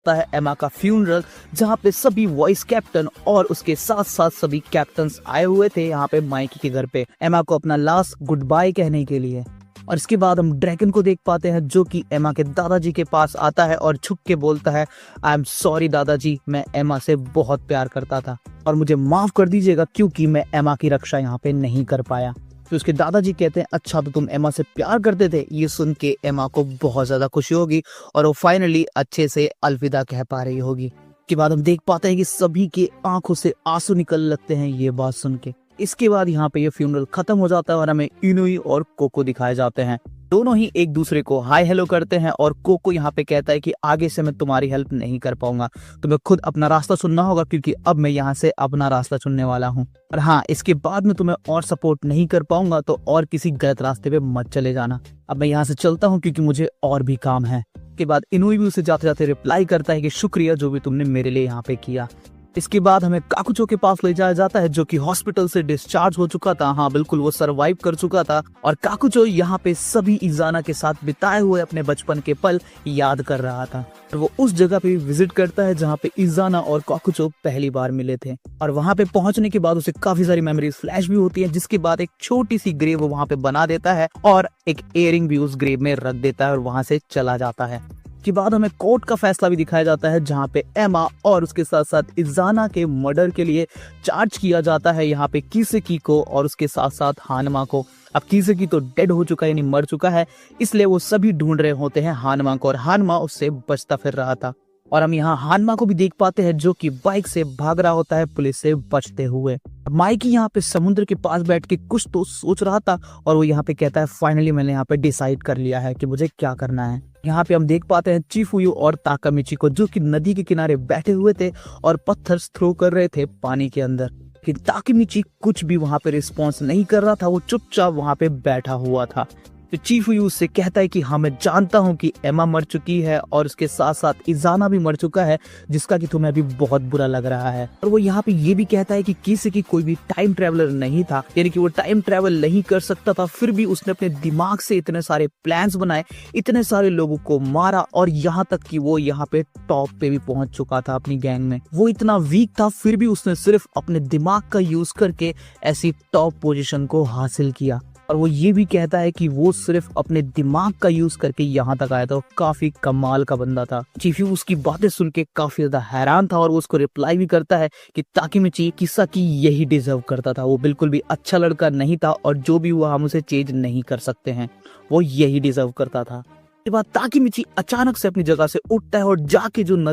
है एमा का फ्यूनरल, जहाँ पे सभी वॉइस कैप्टन और उसके साथ साथ सभी कैप्टन्स आए हुए थे यहाँ पे माइकी के घर पे एमा को अपना लास्ट गुड बाय कहने के लिए। और इसके बाद हम ड्रैगन को देख पाते हैं जो कि एमा के दादाजी के पास आता है और छुप के बोलता है, आई एम सॉरी दादाजी, मैं एमा से बहुत प्यार करता था और मुझे माफ कर दीजिएगा क्योंकि मैं एमा की रक्षा यहाँ पे नहीं कर पाया। तो उसके दादाजी कहते हैं, अच्छा तो तुम एमा से प्यार करते थे। ये सुन के एमा को बहुत ज्यादा खुशी होगी और वो फाइनली अच्छे से अलविदा कह पा रही होगी। के बाद हम देख पाते हैं कि सभी के आंखों से आंसू निकल लगते हैं ये बात सुन के। इसके बाद यहाँ पे ये फ्यूनरल खत्म हो जाता है और हमें इनुई और कोको दिखाए जाते हैं। दोनों ही एक दूसरे को हाय हेलो करते हैं और कोको यहाँ पे कहता है कि आगे से मैं तुम्हारी हेल्प नहीं कर पाऊंगा, तुम्हें खुद अपना रास्ता चुनना होगा क्योंकि अब मैं यहाँ से अपना रास्ता चुनने वाला हूँ। और हाँ, इसके बाद में तुम्हें और सपोर्ट नहीं कर पाऊंगा तो और किसी गलत रास्ते पे मत चले जाना। अब मैं यहाँ से चलता हूँ क्योंकि मुझे और भी काम है। के बाद इनुई भी उसे जाते जाते रिप्लाई करता है कि शुक्रिया जो भी तुमने मेरे लिए यहाँ पे किया। इसके बाद हमें काकुचो के पास ले जाया जाता है जो कि हॉस्पिटल से डिस्चार्ज हो चुका था। हाँ बिल्कुल, वो सरवाइव कर चुका था और काकुचो यहाँ पे सभी इजाना के साथ बिताए हुए अपने बचपन के पल याद कर रहा था। और वो उस जगह पे विजिट करता है जहाँ पे इजाना और काकुचो पहली बार मिले थे। और वहाँ पे पहुंचने के बाद उसे काफी सारी मेमोरीज फ्लैश भी होती है, जिसके बाद एक छोटी सी ग्रेव वहाँ पे बना देता है और एक इयरिंग भी उस ग्रेव में रख देता है और वहाँ से चला जाता है। के बाद हमें कोर्ट का फैसला भी दिखाया जाता है जहाँ पे एमा और उसके साथ साथ इजाना के मर्डर के लिए चार्ज किया जाता है यहाँ पे किसेकी को और उसके साथ साथ हानमा को। अब किसेकी तो डेड हो चुका है यानी मर चुका है, इसलिए वो सभी ढूंढ रहे होते हैं हानमा को और हानमा उससे बचता फिर रहा था। और हम यहाँ हानमा को भी देख पाते हैं जो कि बाइक से भाग रहा होता है पुलिस से बचते हुए। माइकी यहाँ पे समुद्र के पास बैठ के कुछ तो सोच रहा था और वो यहाँ पे कहता है, फाइनली मैंने यहाँ पे डिसाइड कर लिया है कि मुझे क्या करना है। यहाँ पे हम देख पाते हैं चिफुयु और ताकामिची को जो कि नदी के किनारे बैठे हुए थे और पत्थर थ्रो कर रहे थे पानी के अंदर। कि ताकामिची कुछ भी वहां पे रिस्पॉन्स नहीं कर रहा था, वो चुपचाप वहां पे बैठा हुआ था। तो चिफुयु उससे कहता है कि हाँ मैं जानता हूँ कि एमा मर चुकी है और उसके साथ साथ इजाना भी मर चुका है, जिसका कि तुम्हें अभी बहुत बुरा लग रहा है। और वो यहाँ पे ये भी कहता है कि किसी कोई भी टाइम ट्रेवलर नहीं था, यानी कि वो टाइम ट्रेवल नहीं कर सकता था, फिर भी उसने अपने दिमाग से इतने सारे प्लान्स बनाए, इतने सारे लोगों को मारा और यहाँ तक कि वो यहाँ पे टॉप पे भी पहुंच चुका था अपनी गैंग में। वो इतना वीक था फिर भी उसने सिर्फ अपने दिमाग का यूज करके ऐसी टॉप पोजीशन को हासिल किया। और वो ये भी कहता है कि वो सिर्फ अपने दिमाग का यूज करके यहाँ तक आया था, काफी कमाल का बंदा था। चिफुयु उसकी बातें सुन के काफी ज्यादा हैरान था और वो उसको रिप्लाई भी करता है कि ताकामिची किसाकी यही डिजर्व करता था, वो बिल्कुल भी अच्छा लड़का नहीं था और जो भी हुआ हम उसे चेंज नहीं कर सकते हैं, वो यही डिजर्व करता था। इसके बाद ताकामिची अचानक से अपनी जगह से उठता है और जाके जो नदी